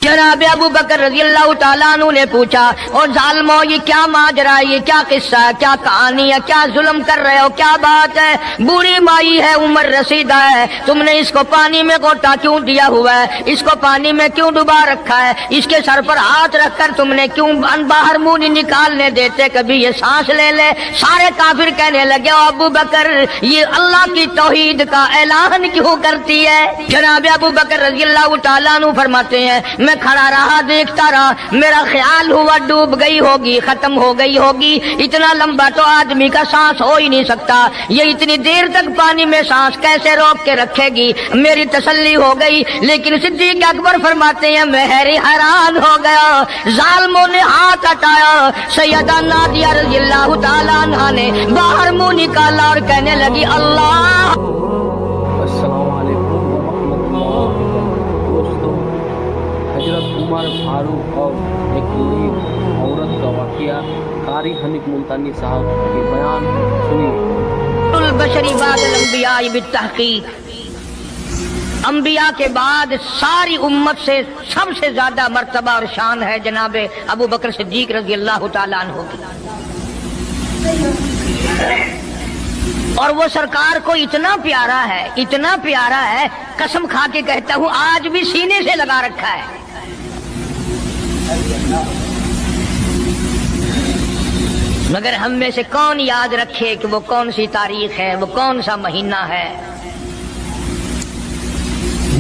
जनाब अबू बकर रजी अल्लाह तआला अन्हु ने पूछा, और जालिमो ये क्या माजरा है, ये क्या किस्सा है, क्या कहानी है, क्या जुल्म कर रहे हो, क्या बात है? बूढ़ी माई है, उम्र रसीदा है, तुमने इसको पानी में गोटा क्यों दिया हुआ है, इसको पानी में क्यों डुबा रखा है, इसके सर पर हाथ रखकर तुमने क्यों बाहर मुंह नहीं निकालने देते, कभी ये सांस ले ले। सारे काफिर कहने लगे, अबू बकर ये अल्लाह की तौहीद का ऐलान क्यों करती है? जनाब अबू बकर रजी अल्लाह तआला अन्हु फरमाते हैं, मैं खड़ा रहा, देखता रहा, मेरा ख्याल हुआ डूब गई होगी, खत्म हो गई होगी। इतना लंबा तो आदमी का सांस हो ही नहीं सकता, ये इतनी देर तक पानी में सांस कैसे रोक के रखेगी? मेरी तसल्ली हो गई। लेकिन सिद्दीक अकबर फरमाते हैं, मैं हैरान हो गया। जालिमों ने हाथ हटाया, सैयदा नादिया रज़ी अल्लाह तआला अन्हा ने बाहर मुंह निकाला और कहने लगी, अल्लाह। अस्सलाम वालेकुम वरहमतुल्लाह। दोस्तों, हजरत उमर फारूक और एक नेक औरत का वाक़या कारी हनीफ मुल्तानी साहब के बयान सुनिए। बशरी बादल अंबिया बित्तहकीक, अंबिया के बाद सारी उम्मत से सबसे ज्यादा मर्तबा और शान है जनाब अबू बकर सिद्दीक रज़ी अल्लाह तआला अन्हु की। और वो सरकार को इतना प्यारा है, इतना प्यारा है, कसम खा के कहता हूँ आज भी सीने से लगा रखा है। मगर हम में से कौन याद रखे कि वो कौन सी तारीख है, वो कौन सा महीना है,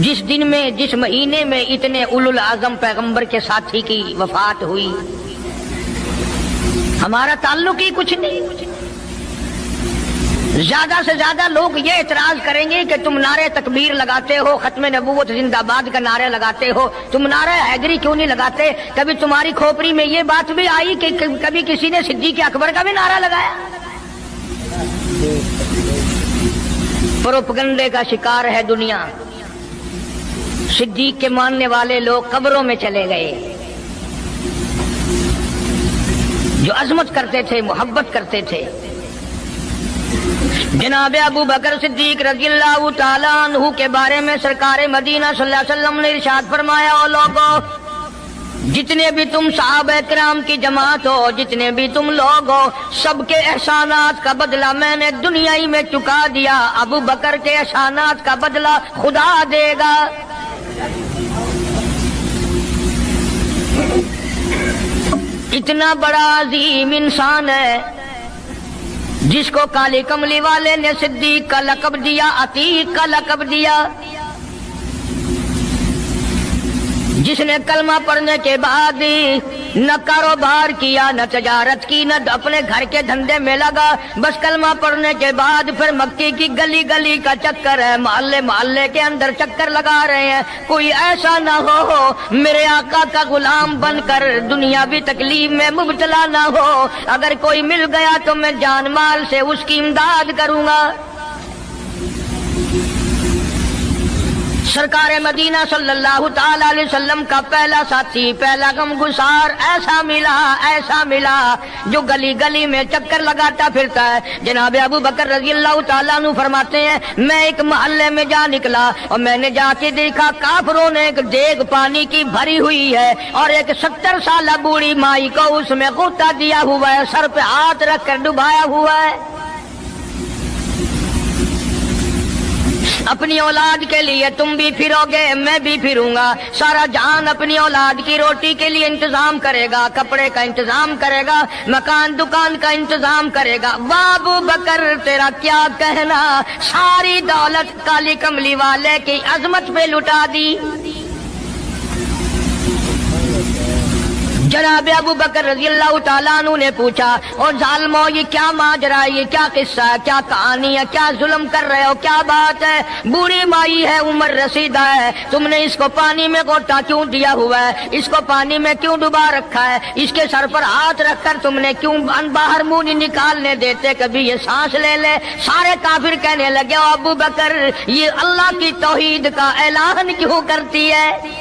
जिस दिन में, जिस महीने में इतने उलुल आजम पैगंबर के साथी की वफात हुई। हमारा ताल्लुक ही कुछ नहीं। ज्यादा से ज्यादा लोग ये एतराज करेंगे कि तुम नारे तकबीर लगाते हो, खत्मे नबूवत जिंदाबाद का नारे लगाते हो, तुम नारे हैदरी क्यों नहीं लगाते? कभी तुम्हारी खोपड़ी में ये बात भी आई कि कभी किसी ने सिद्दीक अकबर का भी नारा लगाया? प्रोपगंडे का शिकार है दुनिया। सिद्दीक के मानने वाले लोग कब्रों में चले गए, जो अजमत करते थे, मोहब्बत करते थे। जनाब अबू बकर सिद्दीक रज़ी अल्लाह तआला अन्हु के बारे में सरकार मदीना सल्लल्लाहु अलैहि वसल्लम ने इरशाद फरमाया, ओ लोगो, जितने भी तुम सहाबा किराम की जमात हो, जितने भी तुम लोग हो, सबके एहसानात का बदला मैंने दुनिया ही में चुका दिया। अबू बकर के एहसानात का बदला खुदा देगा। इतना बड़ा अजीम इंसान है जिसको काली कमली वाले ने सिद्दीक का लक़ब दिया, अतीक का लक़ब दिया, जिसने कलमा पढ़ने के बाद न कारोबार किया, न तजारत की, न अपने घर के धंधे में लगा, बस कलमा पढ़ने के बाद फिर मक्के की गली गली का चक्कर है, मोहल्ले मोहल्ले के अंदर चक्कर लगा रहे हैं। कोई ऐसा ना हो मेरे आका का गुलाम बनकर दुनियावी तकलीफ में मुब्तला ना हो। अगर कोई मिल गया तो मैं जान माल से उसकी इमदाद करूंगा। सरकार मदीना सल्लल्लाहु ताला अलैहि वसल्लम का पहला साथी, पहला गमगुसार ऐसा मिला जो गली गली में चक्कर लगाता फिरता है। जनाब अबू बकर रज़ी अल्लाह तआला अन्हु फरमाते हैं, मैं एक मोहल्ले में जा निकला और मैंने जाके देखा काफिरों ने एक देग पानी की भरी हुई है और एक 70 साल बूढ़ी माई को उसमें गोता दिया हुआ है, सर पे हाथ रख कर डुबाया हुआ है। अपनी औलाद के लिए तुम भी फिरोगे, मैं भी फिरूंगा। सारा जहान अपनी औलाद की रोटी के लिए इंतजाम करेगा, कपड़े का इंतजाम करेगा, मकान दुकान का इंतजाम करेगा। अबू बकर तेरा क्या कहना, सारी दौलत काली कमली वाले की अजमत पे लुटा दी। जनाब अबू बकर रज़ी अल्लाह तआला अन्हु ने पूछा, और जालिमो ये क्या माजरा है, ये क्या किस्सा है, क्या कहानी है, क्या जुल्म कर रहे हो, क्या बात है? बूढ़ी माई है, उम्र रसीदा है, तुमने इसको पानी में गोटा क्यों दिया हुआ है, इसको पानी में क्यों डुबा रखा है, इसके सर पर हाथ रखकर तुमने क्यों बाहर मुंह नहीं निकालने देते, कभी ये सांस ले ले। सारे काफिर कहने लगे, अबू बकर ये अल्लाह की तौहीद का ऐलान क्यों करती है,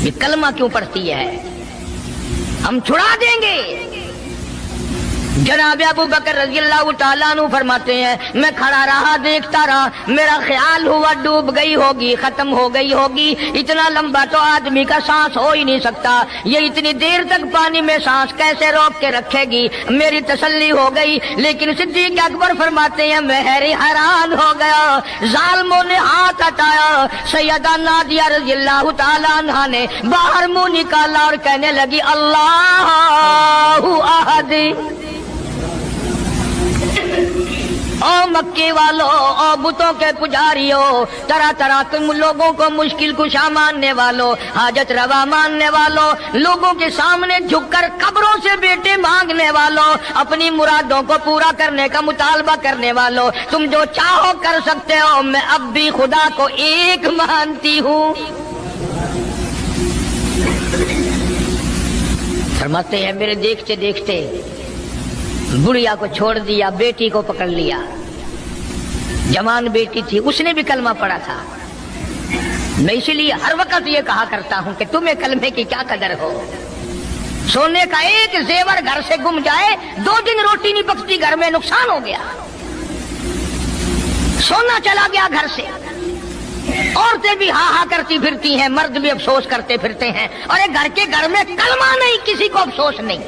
ये कलमा क्यों पढ़ती है, हम छुड़ा देंगे। जनाब अबू बकर रजी अल्लाह तआला अन्हु फरमाते हैं मैं खड़ा रहा, देखता रहा, मेरा ख्याल हुआ डूब गई होगी, खत्म हो गई होगी। इतना लंबा तो आदमी का सांस हो ही नहीं सकता, ये इतनी देर तक पानी में सांस कैसे रोक के रखेगी। मेरी तसल्ली हो गई, लेकिन सिद्दीक अकबर फरमाते हैं मैं हैरान हो गया। जालिमों ने हाथ हटाया, सैयदा नादिया रजी अल्लाह तआला अन्हा ने बाहर मुंह निकाला और कहने लगी अल्लाहु अहद। ओ मक्के वालों, ओ बुतों के पुजारियों, तरह तरह के लोगों को मुश्किल कुशा मानने वालों, हाजत रवा मानने वालों, लोगों के सामने झुककर कब्रों से बेटे मांगने वालों, अपनी मुरादों को पूरा करने का मुतालबा करने वालों, तुम जो चाहो कर सकते हो, मैं अब भी खुदा को एक मानती हूँ। फरमाते हैं मेरे देखते देखते बुढ़िया को छोड़ दिया, बेटी को पकड़ लिया। जवान बेटी थी, उसने भी कलमा पढ़ा था। मैं इसीलिए हर वक्त ये कहा करता हूं कि तुम्हें कलमे की क्या कदर हो। सोने का एक जेवर घर से गुम जाए, 2 दिन रोटी नहीं पकती, घर में नुकसान हो गया। सोना चला गया घर से, औरतें भी हा हा करती फिरती हैं, मर्द भी अफसोस करते फिरते हैं, और एक घर के घर में कलमा नहीं, किसी को अफसोस नहीं।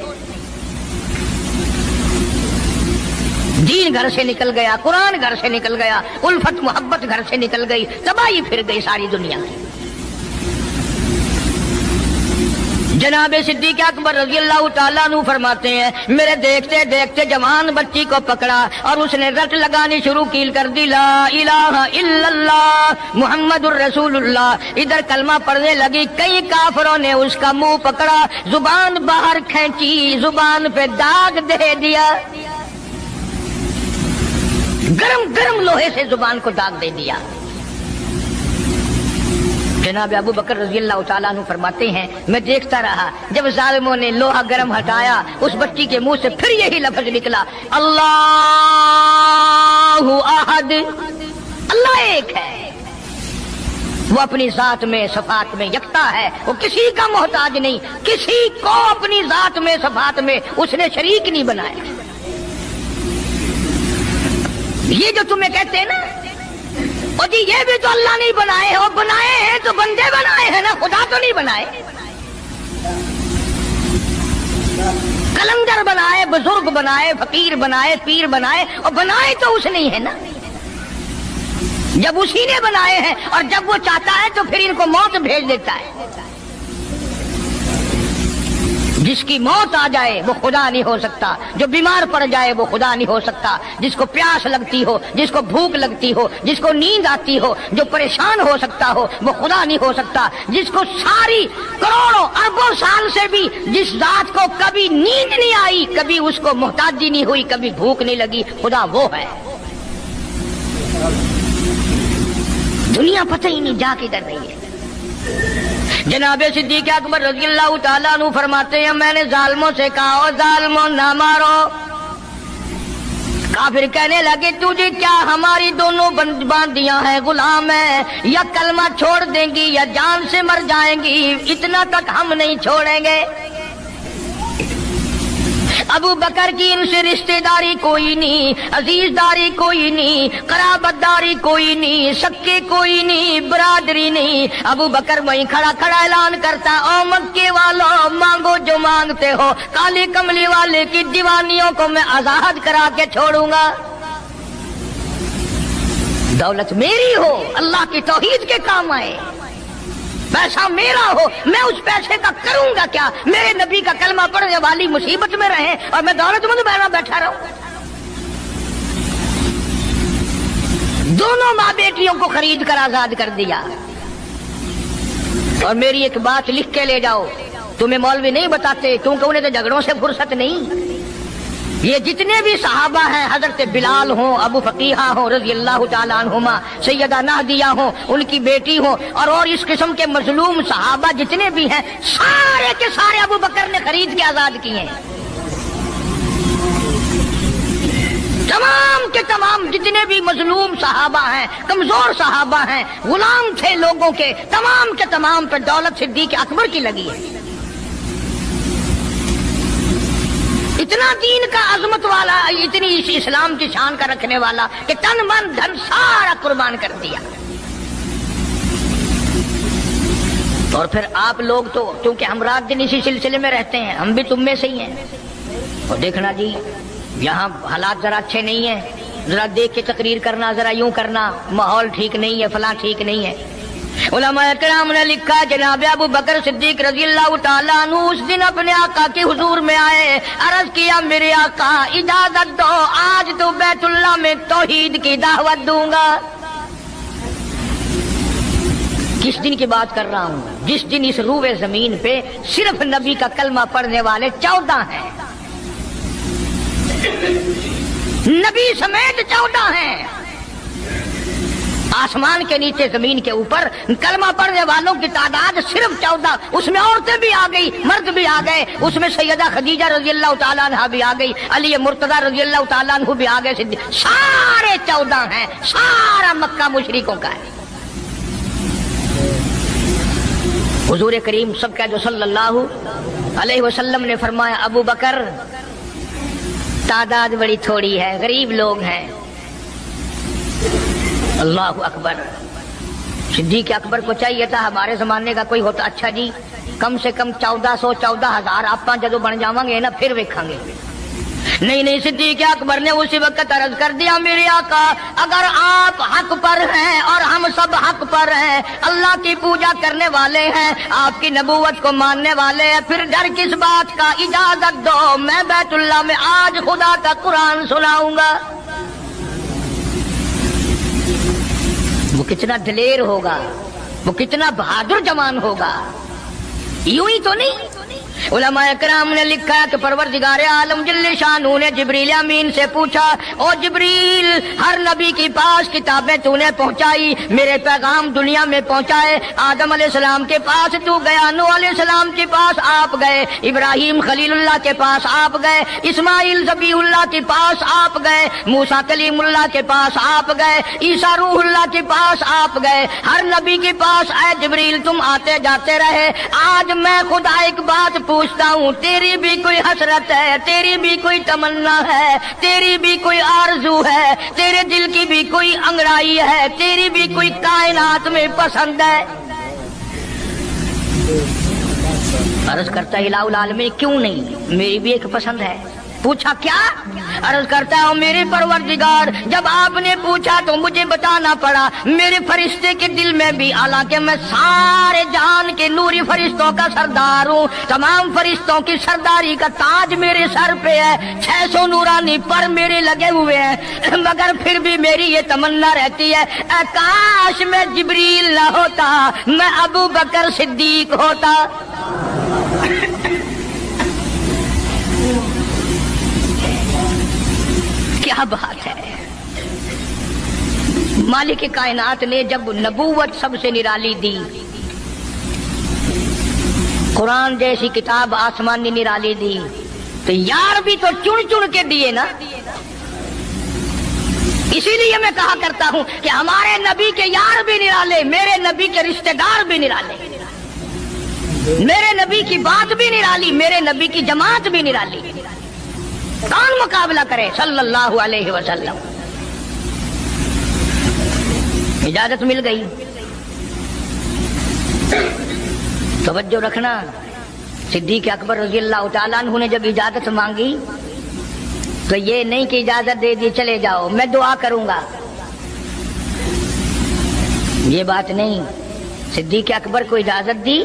दीन घर से निकल गया, कुरान घर से निकल गया, उल्फत मोहब्बत घर से निकल गई, तबाही फिर गई सारी दुनिया की। जनाब सिद्दीक अकबर रज़ी अल्लाह तआला अन्हु फरमाते हैं मेरे देखते देखते जवान बच्ची को पकड़ा और उसने रट लगानी शुरू की कर दी, ला इलाहा इल्लल्लाह मुहम्मदुर रसूलुल्लाह। इधर कलमा पढ़ने लगी, कई काफिरों ने उसका मुंह पकड़ा, जुबान बाहर खींची, जुबान पे दाग दे दिया, गरम गरम लोहे से जुबान को दाग दे दिया। जनाब अबू बकर रज़ी अल्लाह तआला अन्हु फरमाते हैं मैं देखता रहा, जब जालिमों ने लोहा गरम हटाया, उस बच्ची के मुंह से फिर यही लफ्ज निकला, अल्लाहु अहद, अल्लाह एक है। वो अपनी जात में सफात में यकता है, वो किसी का मोहताज नहीं, किसी को अपनी जात में सफात में उसने शरीक नहीं बनाया। ये जो तुम्हें कहते हैं ना, और जी ये भी तो अल्लाह नहीं बनाए हैं, और बनाए हैं तो बंदे बनाए हैं ना, खुदा तो नहीं बनाए। कलंदर बनाए, बुजुर्ग बनाए, फकीर बनाए, पीर बनाए, और बनाए तो उसने ही है ना। जब उसी ने बनाए हैं और जब वो चाहता है तो फिर इनको मौत भेज देता है। जिसकी मौत आ जाए वो खुदा नहीं हो सकता, जो बीमार पड़ जाए वो खुदा नहीं हो सकता, जिसको प्यास लगती हो, जिसको भूख लगती हो, जिसको नींद आती हो, जो परेशान हो सकता हो वो खुदा नहीं हो सकता। जिसको सारी करोड़ों अरबों साल से भी जिस रात को कभी नींद नहीं आई, कभी उसको मोहताजी नहीं हुई, कभी भूख नहीं लगी, खुदा वो है। दुनिया पता ही नहीं जा किधर रही है। जनाब सिद्दीक अकबर रज़ी अल्लाह तआला अन्हु फरमाते हैं मैंने जालिमों से कहा, ओ जालिमों ना मारो। काफिर कहने लगे तुझे क्या हमारी दोनों बांदियां हैं, गुलाम है, या कलमा छोड़ देंगी या जान से मर जाएंगी, इतना तक हम नहीं छोड़ेंगे। अबू बकर की इनसे रिश्तेदारी कोई नहीं, अजीजदारी कोई नहीं, कराबतदारी कोई नहीं, सक्के कोई नहीं, बरादरी नहीं। अबू बकर वहीं खड़ा खड़ा ऐलान करता, ओ मक्के वालों मांगो जो मांगते हो, काली कमली वाले की दीवानियों को मैं आजाद करा के छोड़ूंगा। दौलत मेरी हो, अल्लाह की तौहीद के काम आए, पैसा मेरा हो, मैं उस पैसे का करूंगा क्या? मेरे नबी का कलमा पढ़ने वाली मुसीबत में रहे और मैं दौलतमंद बैठा रहूं। दोनों माँ बेटियों को खरीद कर आजाद कर दिया। और मेरी एक बात लिख के ले जाओ, तुम्हें मौलवी नहीं बताते क्योंकि उन्हें तो झगड़ों से फुर्सत नहीं। ये जितने भी सहाबा हैं, हजरत बिलाल हो, अबू फकीहा हो रज़ी अल्लाह तआला अन्हुमा, सैयदा नादिया हो, उनकी बेटी हो, और इस किस्म के मजलूम सहाबा जितने भी हैं, सारे के सारे अबू बकर ने खरीद के आजाद किए हैं। तमाम के तमाम जितने भी मजलूम सहाबा हैं, कमजोर सहाबा हैं, गुलाम थे लोगों के, तमाम के तमाम पर दौलत सिद्दीक अकबर की लगी है। اتنا دین کا عظمت والا، اتنی اسلام کی شان کا رکھنے والا کہ تن من دھن سارا قربان کر دیا. اور پھر آپ لوگ تو کیونکہ ہم رات دن اسی سلسلے میں رہتے ہیں، ہم بھی تم میں سے ہی ہیں. اور دیکھنا جی یہاں حالات ذرا اچھے نہیں ہیں، ذرا دیکھ کے تقریر کرنا، ذرا یوں کرنا، ماحول ٹھیک نہیں ہے، فلاں ٹھیک نہیں ہے. علماء کرام نے لکھا جناب ابو بکر صدیق رضی اللہ تعالیٰ عنہ اس دن اپنے آقا کے حضور میں آئے، عرض کیا میرے آقا اجازت دو، آج تو بیت اللہ میں توحید کی دعوت دوں گا. کس دن کی بات کر رہا ہوں؟ جس دن اس روئے زمین پہ صرف نبی کا کلمہ پڑھنے والے 14 ہیں، نبی سمیت 14 ہیں. آسمان کے نیچے زمین کے اوپر کلمہ پڑھنے والوں کی تعداد صرف 14، اس میں عورتیں بھی آ گئی، مرد بھی آ گئے، اس میں سیدہ خدیجہ رضی اللہ تعالیٰ عنہ بھی آ گئی، علی مرتضیٰ رضی اللہ تعالیٰ عنہ بھی آ گئے، سارے 14 ہیں. سارا مکہ مشرکوں کا ہے. حضور کریم سب کہہ دو صلی اللہ علیہ وسلم نے فرمایا ابو بکر تعداد بڑی تھوڑی ہے، غریب لوگ ہیں. اللہ اکبر. صدیق اکبر کو چاہیے تھا ہمارے زمانے کا کوئی ہوتا اچھا جی کم سے کم 1400 14,000 آپ جدو بن جاؤں گے نا پھر ویکھاں گے. نہیں صدیق اکبر نے اسی وقت عرض کر دیا میرے آقا اگر آپ حق پر ہیں اور ہم سب حق پر ہیں، اللہ کی پوجا کرنے والے ہیں، آپ کی نبوت کو ماننے والے ہیں، پھر ڈر کس بات کا؟ اجازت دو میں بیت اللہ میں آج خدا کا قرآن سناؤں گا. وہ کتنا دلیر ہوگا، وہ کتنا بہادر جوان ہوگا. یوں ہی تو نہیں. علماء کرام نے لکھا کہ پروردگار عالم جل شانہ نے جبریل امین سے پوچھا او جبریل ہر نبی کے پاس کتابیں تو نے پہنچائی، میرے پیغام دنیا میں پہنچائے. آدم علیہ السلام کے پاس تو گیا، نوح علیہ السلام کے پاس آپ گئے، ابراہیم خلیل اللہ کے پاس آپ گئے، اسماعیل ذبیح اللہ کے پاس آپ گئے، موسیٰ کلیم اللہ کے پاس آپ گئے، عیسیٰ روح اللہ کے پاس آپ گئے. ہر نبی کے پاس اے جبریل تم آتے جاتے رہے. آج میں خدا ایک بات پوچھتا ہوں، تیری بھی کوئی حسرت ہے، تیری بھی کوئی تمنا ہے، تیری بھی کوئی آرزو ہے، تیرے دل کی بھی کوئی انگڑائی ہے، تیری بھی کوئی کائنات میں پسند ہے؟ عرض کرتا ہے الہ العالمین کیوں نہیں، میری بھی ایک پسند ہے. پوچھا کیا؟ عرض کرتا ہوں میرے پروردگار جب آپ نے پوچھا تو مجھے بتانا پڑا میرے فرشتے کے دل میں بھی، حالانکہ میں سارے جہان کے نوری فرشتوں کا سردار ہوں، تمام فرشتوں کی سرداری کا تاج میرے سر پہ ہے، 600 نورانی پر میرے لگے ہوئے ہیں، مگر پھر بھی میری یہ تمنا رہتی ہے کاش میں جبریل نہ ہوتا، میں ابو بکر صدیق ہوتا. کیا بات ہے. مالک کائنات نے جب نبوت سب سے نرالی دی، قرآن جیسی کتاب آسمانی نرالی دی، تو یار بھی تو چن چن کے دیے نا. اسی لیے میں کہا کرتا ہوں کہ ہمارے نبی کے یار بھی نرالے، میرے نبی کے رشتہ دار بھی نرالے، میرے نبی کی بات بھی نرالی، میرے نبی کی جماعت بھی نرالی. کون مقابلہ کرے صلی اللہ علیہ وسلم. اجازت مل گئی. توجہ رکھنا، صدیق اکبر رضی اللہ تعالیٰ عنہ نے جب اجازت مانگی تو یہ نہیں کہ اجازت دے دی چلے جاؤ میں دعا کروں گا، یہ بات نہیں. صدیق اکبر کو اجازت دی.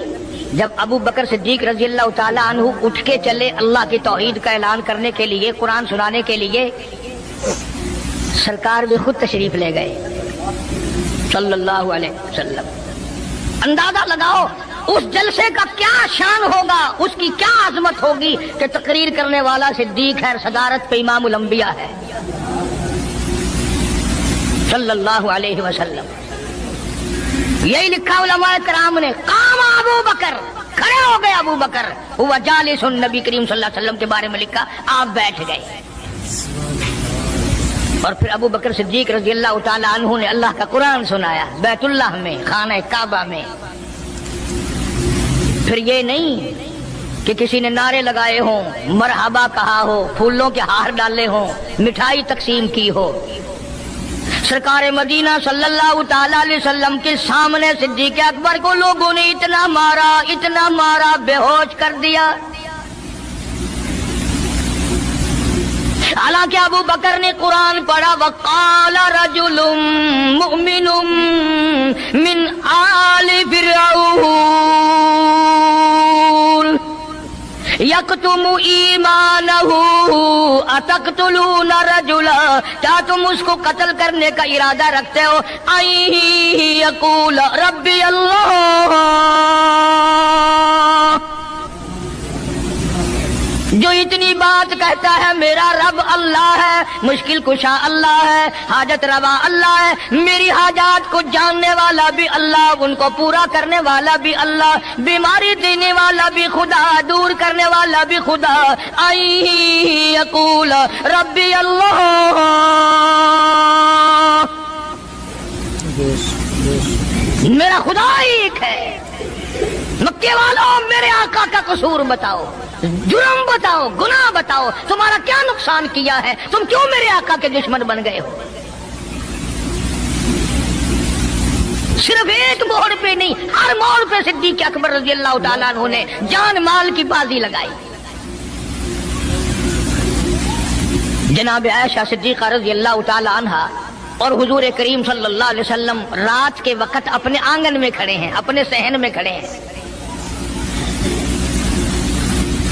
جب ابو بکر صدیق رضی اللہ تعالیٰ عنہ اٹھ کے چلے اللہ کی توحید کا اعلان کرنے کے لیے، قرآن سنانے کے لیے، سرکار بھی خود تشریف لے گئے صلی اللہ علیہ وسلم. اندازہ لگاؤ اس جلسے کا کیا شان ہوگا، اس کی کیا عظمت ہوگی کہ تقریر کرنے والا صدیق ہے، صدارت پہ امام الانبیاء ہے صلی اللہ علیہ وسلم. یہی لکھا علماء کرام نے، قام ابو بکر، کھڑے ہو گئے ابو بکر، ہوا جالس نبی کریم صلی اللہ علیہ وسلم کے بارے میں لکھا آپ بیٹھ گئے. اور پھر ابو بکر صدیق رضی اللہ تعالیٰ عنہ نے اللہ کا قرآن سنایا بیت اللہ میں، خانہ کعبہ میں. پھر یہ نہیں کہ کسی نے نعرے لگائے ہوں، مرحبا کہا ہو، پھولوں کے ہار ڈالے ہوں، مٹھائی تقسیم کی ہو، سرکار مدینہ صلی اللہ تعالی علیہ وسلم کے سامنے صدیق اکبر کو لوگوں نے اتنا مارا بے ہوش کر دیا۔ حالانکہ ابو بکر نے قرآن پڑھا، وقال رجل مؤمن من آل فرعون یکتم ایمانہ اتقتلون رجلا، کیا تم اس کو قتل کرنے کا ارادہ رکھتے ہو؟ ان یقول ربی اللہ، جو اتنی بات کہتا ہے میرا رب اللہ ہے، مشکل کشا اللہ ہے، حاجت روا اللہ ہے، میری حاجات کو جاننے والا بھی اللہ، ان کو پورا کرنے والا بھی اللہ، بیماری دینے والا بھی خدا، دور کرنے والا بھی خدا۔ ان یقول ربی اللہ، میرا خدا ایک ہے۔ مکے والوں میرے آقا کا قصور بتاؤ، جرم بتاؤ، گناہ بتاؤ، تمہارا کیا نقصان کیا ہے؟ تم کیوں میرے آقا کے دشمن بن گئے ہو؟ صرف ایک موڑ پہ نہیں، ہر موڑ پہ صدیق اکبر رضی اللہ تعالیٰ عنہ نے جان مال کی بازی لگائی۔ جناب عائشہ صدیقہ رضی اللہ تعالیٰ عنہا اور حضور کریم صلی اللہ علیہ وسلم رات کے وقت اپنے آنگن میں کھڑے ہیں، اپنے صحن میں کھڑے ہیں۔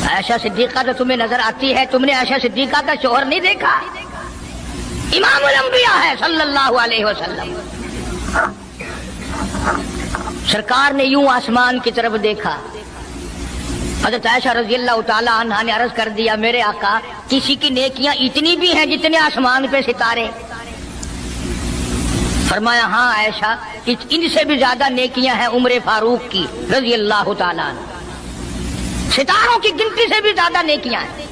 عائشہ صدیقہ تو تمہیں نظر آتی ہے، تم نے عائشہ صدیقہ کا شوہر نہیں دیکھا؟ امام الانبیاء ہے صلی اللہ علیہ وسلم۔ سرکار نے یوں آسمان کی طرف دیکھا، حضرت عائشہ رضی اللہ تعالی عنہا نے عرض کر دیا، میرے آقا کسی کی نیکیاں اتنی بھی ہیں جتنے آسمان پہ ستارے؟ فرمایا ہاں عائشہ، ان سے بھی زیادہ نیکیاں ہیں عمر فاروق کی رضی اللہ تعالی عنہ، ستاروں کی گنتی سے بھی زیادہ نیکیاں ہیں۔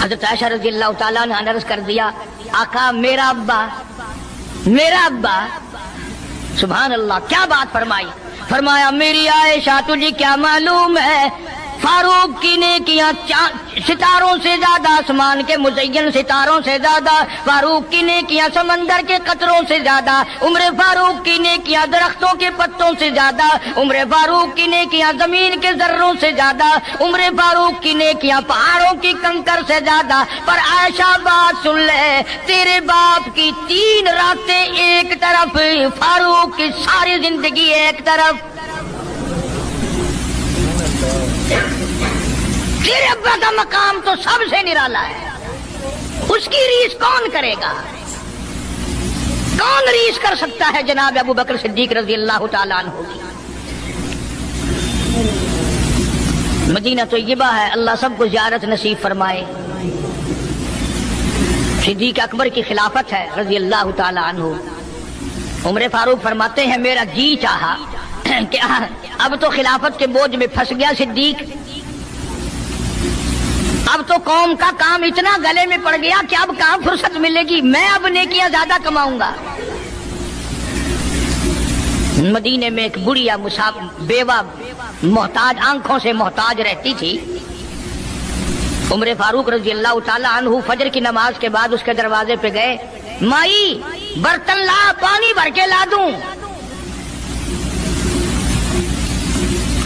حضرت عائشہ رضی اللہ تعالیٰ نے عرض کر دیا، آقا میرا ابا، سبحان اللہ، کیا بات فرمائی؟ فرمایا میری عائشہ تجھے کیا معلوم ہے، فاروق کی نیکیاں ستاروں سے زیادہ، آسمان کے مزین ستاروں سے زیادہ، فاروق کی نیکیاں سمندر کے قطروں سے زیادہ، عمر فاروق کی نیکیاں درختوں کے پتوں سے زیادہ، عمر فاروق کی نیکیاں زمین کے ذروں سے زیادہ، عمر فاروق کی نیکیاں پہاڑوں کی کنکر سے زیادہ۔ پر عائشہ بات سن لے، تیرے باپ کی 3 راتیں ایک طرف، فاروق کی ساری زندگی ایک طرف۔ تیرے ابا کا مقام تو سب سے نرالا ہے، اس کی ریس کون کرے گا؟ کون ریس کر سکتا ہے جناب ابو بکر صدیق رضی اللہ تعالیٰ عنہ کی؟ مدینہ طیبہ ہے، اللہ سب کو زیارت نصیب فرمائے۔ صدیق اکبر کی خلافت ہے رضی اللہ تعالیٰ عنہ۔ عمر فاروق فرماتے ہیں میرا جی چاہا کہ اب تو خلافت کے بوجھ میں پھنس گیا صدیق، اب تو قوم کا کام اتنا گلے میں پڑ گیا کہ اب کہاں فرصت ملے گی، میں اب نیکیاں زیادہ کماؤں گا۔ مدینے میں ایک بڑھیا بیوہ محتاج، آنکھوں سے محتاج رہتی تھی۔ عمر فاروق رضی اللہ تعالی عنہ فجر کی نماز کے بعد اس کے دروازے پہ گئے، مائی برتن لا، پانی بھر کے لا دوں؟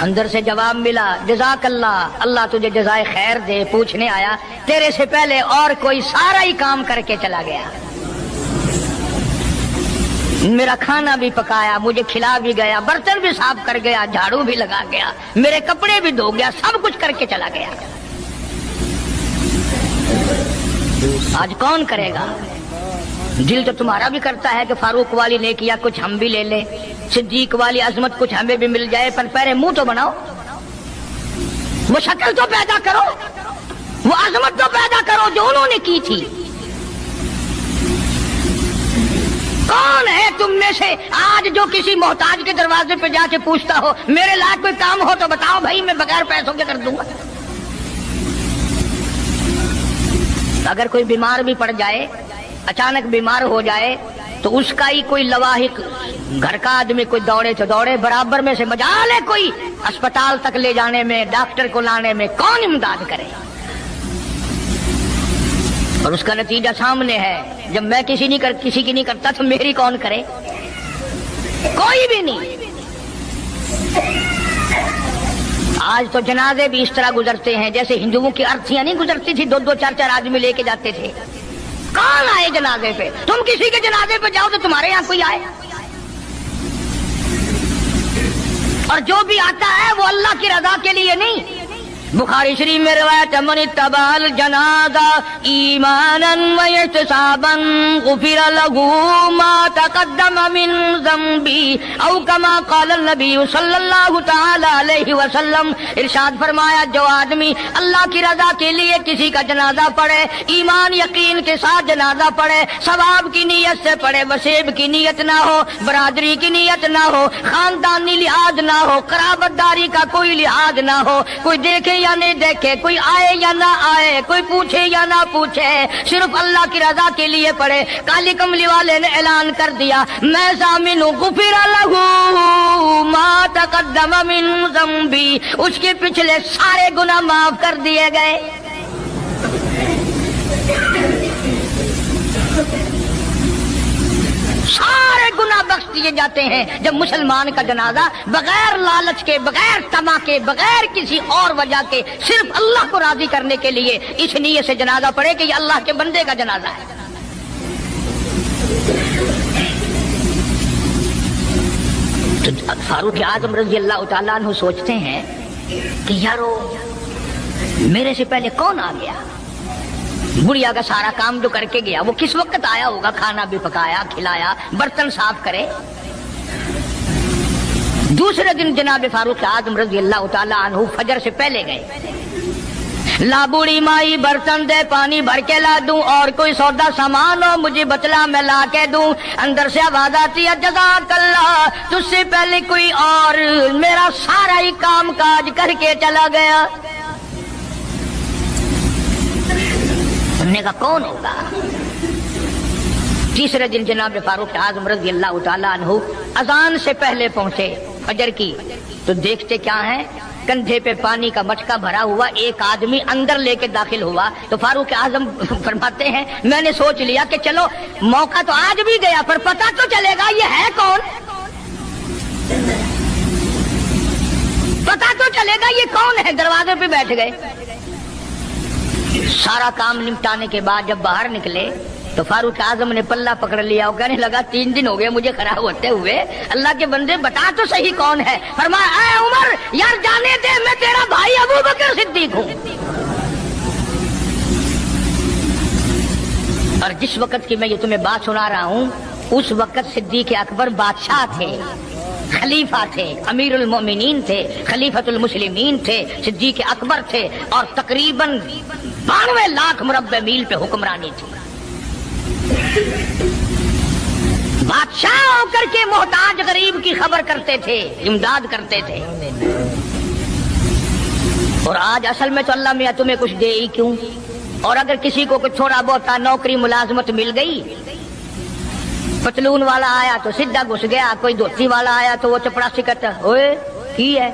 اندر سے جواب ملا، جزاک اللہ، اللہ تجھے جزائے خیر دے، پوچھنے آیا تیرے سے پہلے اور کوئی سارا ہی کام کر کے چلا گیا، میرا کھانا بھی پکایا، مجھے کھلا بھی گیا، برتن بھی صاف کر گیا، جھاڑو بھی لگا گیا، میرے کپڑے بھی دھو گیا، سب کچھ کر کے چلا گیا۔ آج کون کرے گا؟ دل تو تمہارا بھی کرتا ہے کہ فاروق والی نیکیاں کچھ ہم بھی لے لیں، صدیق والی عظمت کچھ ہمیں بھی مل جائے، پر پہلے منہ تو بناؤ، وہ شکل تو پیدا کرو، وہ عظمت تو پیدا کرو جو انہوں نے کی تھی۔ کون ہے تم میں سے آج جو کسی محتاج کے دروازے پہ جا کے پوچھتا ہو میرے لائق کوئی کام ہو تو بتاؤ بھائی، میں بغیر پیسوں کے کر دوں گا؟ اگر کوئی بیمار بھی پڑ جائے، اچانک بیمار ہو جائے، تو तो उसका ही कोई लवाहिक घर का आदमी कोई दौड़े तो दौड़े, बराबर में से मजाल है कोई अस्पताल तक ले जाने में, डॉक्टर को लाने में कौन इमदाद करे। और उसका नतीजा सामने है, जब मैं किसी की नहीं करता तो मेरी कौन करे? कोई भी नहीं। आज तो जनाजे भी इस तरह गुजरते हैं जैसे हिंदुओं की अर्थियां नहीं गुजरती थी, 2-2 4-4 आदमी लेके जाते थे। कौन आए जनाजे पे? तुम किसी के जनाजे पे जाओ तो तुम्हारे यहां कोई आए, और जो भी आता है वो अल्लाह की रजा के लिए नहीं। बुखारी शरीफ में रिवायत है, मन इत्तबाल जनाजा ईमानन व इहतिसाबन गुफिर लहू मा तक़द्दम मिन ज़ंबी औ कमा क़ाल नबी सल्लल्लाहु तआला अलैहि वसल्लम। इरशाद फरमाया, जो आदमी अल्लाह की रजा के लिए किसी का जनाजा पढ़े, ईमान यकीन के साथ जनाजा पढ़े, सवाब की नीयत से पढ़े, वसेब की नीयत ना हो, बरादरी की नीयत ना हो, खानदानी लिहाज ना हो, कराबतदारी का कोई लिहाज ना हो, कोई देखे या नहीं देखे, कोई आए या ना आए, कोई पूछे या ना पूछे, सिर्फ अल्लाह की रजा के लिए पढ़े। काली कमली वाले ने ऐलान कर दिया, मैं ज़ामिन हूं गुफिर लहू मा तक़द्दम मिन ज़ंबी, उसके पिछले सारे गुनाह माफ कर दिए गए। सारे गुनाह बख्श दिए जाते हैं जब मुसलमान का जनाजा बगैर लालच के, बगैर तमा के, बगैर किसी और वजह के, सिर्फ अल्लाह को राजी करने के लिए इस नीयत से जनाजा पढ़े कि ये अल्लाह के बंदे का जनाजा है। तो फारूक आजम रज़ी अल्लाह तआला अन्हु सोचते हैं कि यारो मेरे से पहले कौन आ गया, बुढ़िया का सारा काम जो करके गया वो किस वक्त आया होगा, खाना भी पकाया, खिलाया, बर्तन साफ करे। दूसरे दिन जनाब फारूक आजम रज़ी अल्लाह तआला अन्हु फजर से पहले गए। ला बूढ़ी माई बर्तन दे, पानी भर के ला दूं, और कोई सौदा सामान हो मुझे बतला मैं ला के दूं। अंदर से आवाज आती है, जज़ाकल्लाह, तुझसे पहले कोई और मेरा सारा ही काम काज करके चला गया। सुनने का कौन होगा? तीसरे दिन जनाब फारूक आजम रज़ी अल्लाह तआला अन्हु अजान से पहले पहुंचे फजर की, तो देखते क्या है, कंधे पे पानी का मटका भरा हुआ एक आदमी अंदर लेके दाखिल हुआ। तो फारूक आजम फरमाते हैं, मैंने सोच लिया कि चलो मौका तो आज भी गया, पर पता तो चलेगा ये है कौन, पता तो चलेगा ये कौन है। दरवाजे पे बैठ गए। सारा काम निपटाने के बाद जब बाहर निकले तो फारूक आजम ने पल्ला पकड़ लिया और कहने लगा, 3 दिन हो गए मुझे खराब होते हुए, अल्लाह के बंदे बता तो सही कौन है। फरमाया, ऐ उमर यार जाने दे, मैं तेरा भाई अबू बकर सिद्दीक हूं। और जिस वक्त की मैं ये तुम्हें बात सुना रहा हूं, उस वक्त सिद्दीक अकबर बादशाह थे, खलीफा थे, अमीरुल मोमिनीन थे, खलीफतुल मुस्लिमीन थे, सिद्दीक अकबर थे, और तकरीबन 92 लाख मुरब्बे मील पे हुक्मरानी थी। बादशाह होकर के मोहताज गरीब की खबर करते थे, इमदाद करते थे। और आज असल में तो अल्लाह मियां तुम्हें कुछ दे ही क्यों, और अगर किसी को कुछ थोड़ा बहुत नौकरी मुलाजमत मिल गई, पतलून वाला आया तो सीधा घुस गया, कोई धोती वाला आया तो वो चपड़ासी कहता, ओए की है,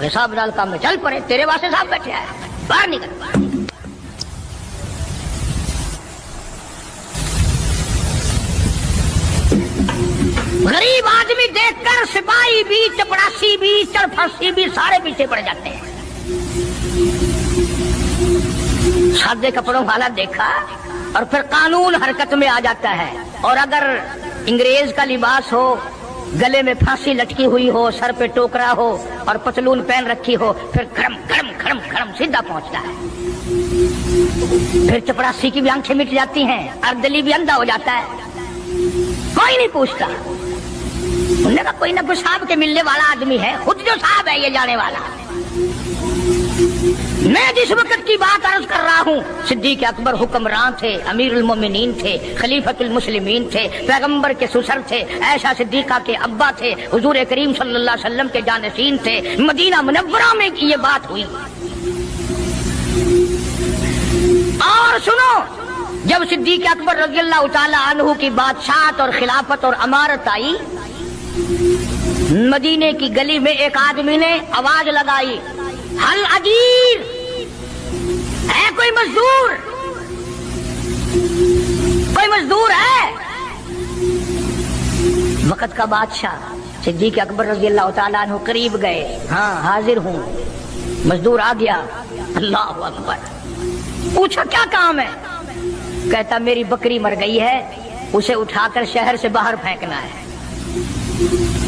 हिसाब डाल काम में चल पड़े, तेरे वास्ते साहब बैठे है, बाहर निकल। गरीब आदमी देखकर सिपाही भी, चपड़ासी भी, चरफसी भी सारे पीछे पड़ जाते हैं। सादे कपड़ों वाला देखा और फिर कानून हरकत में आ जाता है। और अगर अंग्रेज का लिबास हो, गले में फांसी लटकी हुई हो, सर पे टोकरा हो और पतलून पहन रखी हो, फिर खड़म खड़म खड़म खड़म सीधा पहुंचता है। फिर चपड़ासी की भी आंखें मिट जाती हैं, अर्दली भी अंधा हो जाता है, कोई नहीं पूछता। उन्होंने कहा कोई ना कोई साहब के मिलने वाला आदमी है, खुद जो साहब है ये जाने वाला। मैं जिस वक्त की बात अर्ज कर रहा हूँ, सिद्दीक अकबर हुक्मरान थे, अमीरुल मोमिनीन थे, खलीफतुल मुस्लिमीन थे, पैगंबर के सुसर थे, ऐशा सिद्दीका के अब्बा थे, हुजूर करीम सल्लल्लाहु अलैहि वसल्लम के जानशीन थे। मदीना मुनव्वरा में ये बात हुई। और सुनो, जब सिद्दीक अकबर रज़ियल्लाहु ताला अन्हु की बादशाहत और खिलाफत और अमारत आई, मदीने की गली में एक आदमी ने आवाज लगाई, हल अजीर है, कोई मजदूर, कोई मजदूर है। वक्त का बादशाह सिद्दीक अकबर रज़ियल्लाहु ताला अन्हु करीब गए, हाँ हाजिर हूं। मजदूर आ गया, अल्लाह अकबर। पूछा क्या काम है? कहता मेरी बकरी मर गई है, उसे उठाकर शहर से बाहर फेंकना है।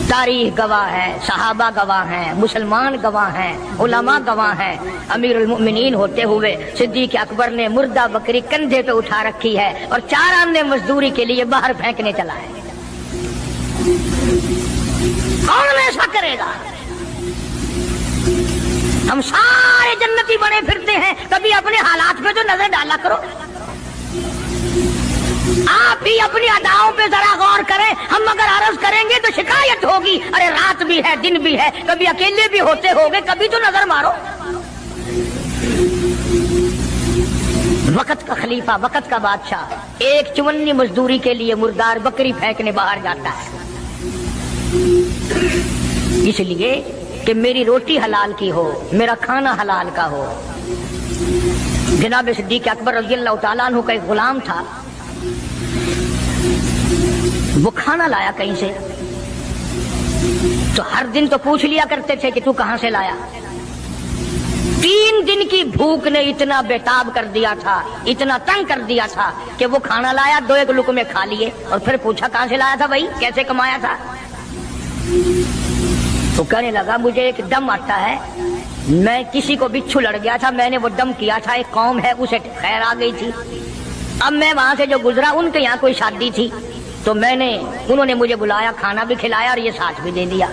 तारीख गवाह है, सहाबा गवाह हैं, मुसलमान गवाह हैं, उलमा गवाह हैं। अमीरुल मोमिनीन होते हुए सिद्दीक अकबर ने मुर्दा बकरी कंधे पे उठा रखी है और 4 आने मजदूरी के लिए बाहर फेंकने चला है। कौन ऐसा करेगा? हम सारे जन्नती बने फिरते हैं, कभी अपने हालात पे तो नजर डाला करो। आप भी अपनी अदाओं पे जरा गौर करें। हम अगर अर्ज करेंगे तो शिकायत होगी, अरे रात भी है दिन भी है, कभी अकेले भी होते होगे, कभी तो नजर मारो। वक्त का खलीफा, वक्त का बादशाह एक चुवन्नी मजदूरी के लिए मुर्दार बकरी फेंकने बाहर जाता है, इसलिए कि मेरी रोटी हलाल की हो, मेरा खाना हलाल का हो। जनाब सिद्दीक अकबर रज़ियल्लाहु ताला अन्हु का एक गुलाम था, वो खाना लाया कहीं से, तो हर दिन तो पूछ लिया करते थे कि तू कहां से लाया। 3 दिन की भूख ने इतना बेताब कर दिया था, इतना तंग कर दिया था कि वो खाना लाया, 2 लुकमे खा लिए और फिर पूछा कहां से लाया था भाई, कैसे कमाया था। तो कहने लगा मुझे एक दम आता है, मैं किसी को बिच्छू लड़ गया था, मैंने वो दम किया था, एक कौम है उसे खैर आ गई थी। अब मैं वहां से जो गुजरा, उनके यहाँ कोई शादी थी, तो उन्होंने मुझे बुलाया, खाना भी खिलाया और ये साथ भी दे दिया।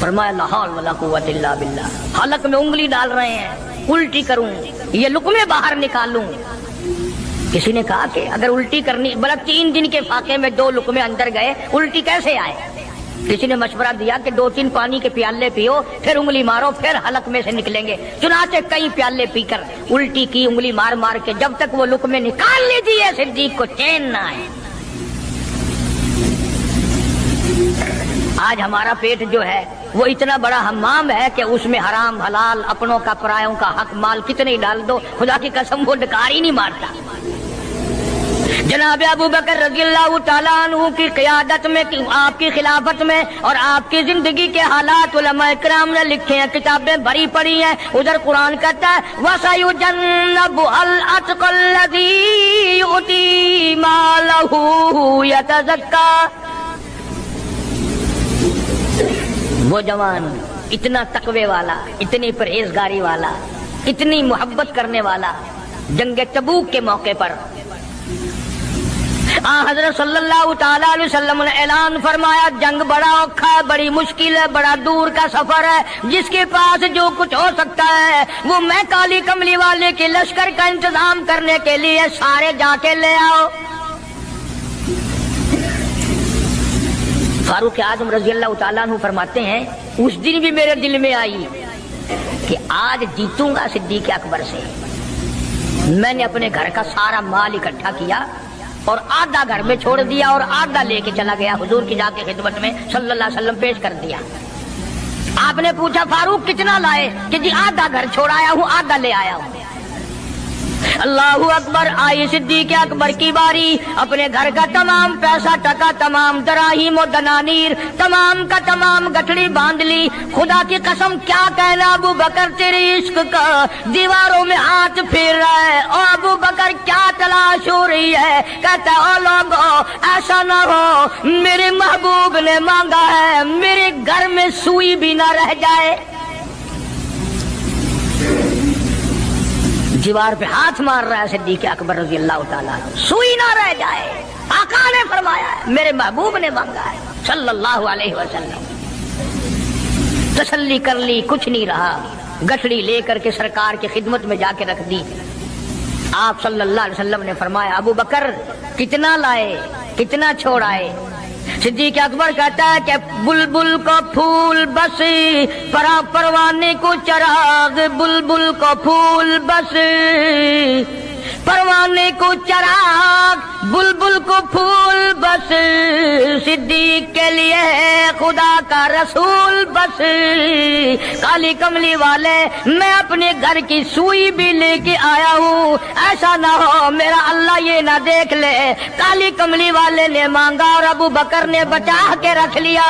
फरमाया ला हौल वला कुव्वत इल्ला बिल्लाह। हलक में उंगली डाल रहे हैं, उल्टी करूं, ये लुकमे बाहर निकालूं। किसी ने कहा कि अगर उल्टी करनी, बड़ा 3 दिन के फाके में 2 लुकमे अंदर गए, उल्टी कैसे आए? किसी ने मशवरा दिया कि 2-3 पानी के प्याले पियो, फिर उंगली मारो, फिर हलक में से निकलेंगे। चुनाचे कई प्याले पीकर उल्टी की, उंगली मार मार के, जब तक वो लुकमे निकाल लीजिए सिद्दीक को चैन ना आए। आज हमारा पेट जो है वो इतना बड़ा हम्माम है कि उसमें हराम हलाल, अपनों का परायों का हक माल कितने डाल दो, खुदा की कसम वो डकार ही नहीं मारता। जनाब अबू बकर रज़ियल्लाहु ताला अन्हु की क़ियादत में, आपकी खिलाफत में और आपकी जिंदगी के हालात उलमा इकराम ने लिखे हैं, किताबें भरी पड़ी हैं। उधर कुरान कहता है वसयुजन्नबुल अत्क़ल्लज़ी युती मालहु यतज़क्का। वो जवान इतना तकवे वाला, इतनी परहेजगारी वाला, इतनी मोहब्बत करने वाला, जंग तबूक के मौके पर हजरत सल्लल्लाहु ताला अलैहि वसल्लम ने ऐलान फरमाया, जंग बड़ा औखा है, बड़ी मुश्किल है, बड़ा दूर का सफर है। जिसके पास जो कुछ हो सकता है वो मैं काली कमली वाले के लश्कर का इंतजाम करने के लिए सारे जाके ले आओ। फारूक आजम रज़ियल्लाहु ताला अन्हु फरमाते हैं, उस दिन भी मेरे दिल में आई कि आज जीतूंगा सिद्दीक अकबर से। मैंने अपने घर का सारा माल इकट्ठा किया और आधा घर में छोड़ दिया और आधा लेके चला गया हुजूर की जाके खिदमत में सल्लल्लाहु अलैहि वसल्लम पेश कर दिया। आपने पूछा फारूक कितना लाए? कि जी आधा घर छोड़ाया हूँ, आधा ले आया हूँ। अल्लाहू अकबर। आई सिद्दीक अकबर की बारी, अपने घर का तमाम पैसा टका, तमाम दराहिम और दनानीर, तमाम का तमाम गठड़ी बांध ली। खुदा की कसम क्या कहना अबू बकर, तेरे इश्क का दीवारों में हाथ फेर रहा है। और अबू बकर क्या तलाश हो रही है? कहता ओ लोगों ऐसा ना हो, मेरे महबूब ने मांगा है मेरे घर में सुई भी ना रह जाए। दीवार पे हाथ मार रहा है सिद्दीक अकबर रज़ी अल्लाह ताला, सुई ना रह जाए। आका ने फरमाया है, मेरे महबूब ने मांगा है सल्लल्लाहु अलैहि वसल्लम। तसल्ली कर ली, कुछ नहीं रहा। गठड़ी लेकर के सरकार की खिदमत में जाके रख दी। आप सल्लल्लाहु अलैहि वसल्लम ने फरमाया, अबू बकर कितना लाए, कितना छोड़ाए? सिद्दीक अकबर कहता है कि बुलबुल को फूल बस, परवाने को चराग, बुलबुल को फूल बस, परवाने को चराग, बुलबुल को फूल, बस सिद्दीक के लिए है खुदा का रसूल बस। काली कमली वाले मैं अपने घर की सुई भी लेके आया हूँ, ऐसा ना हो मेरा अल्लाह ये ना देख ले। काली कमली वाले ने मांगा और अबू बकर ने बचा के रख लिया।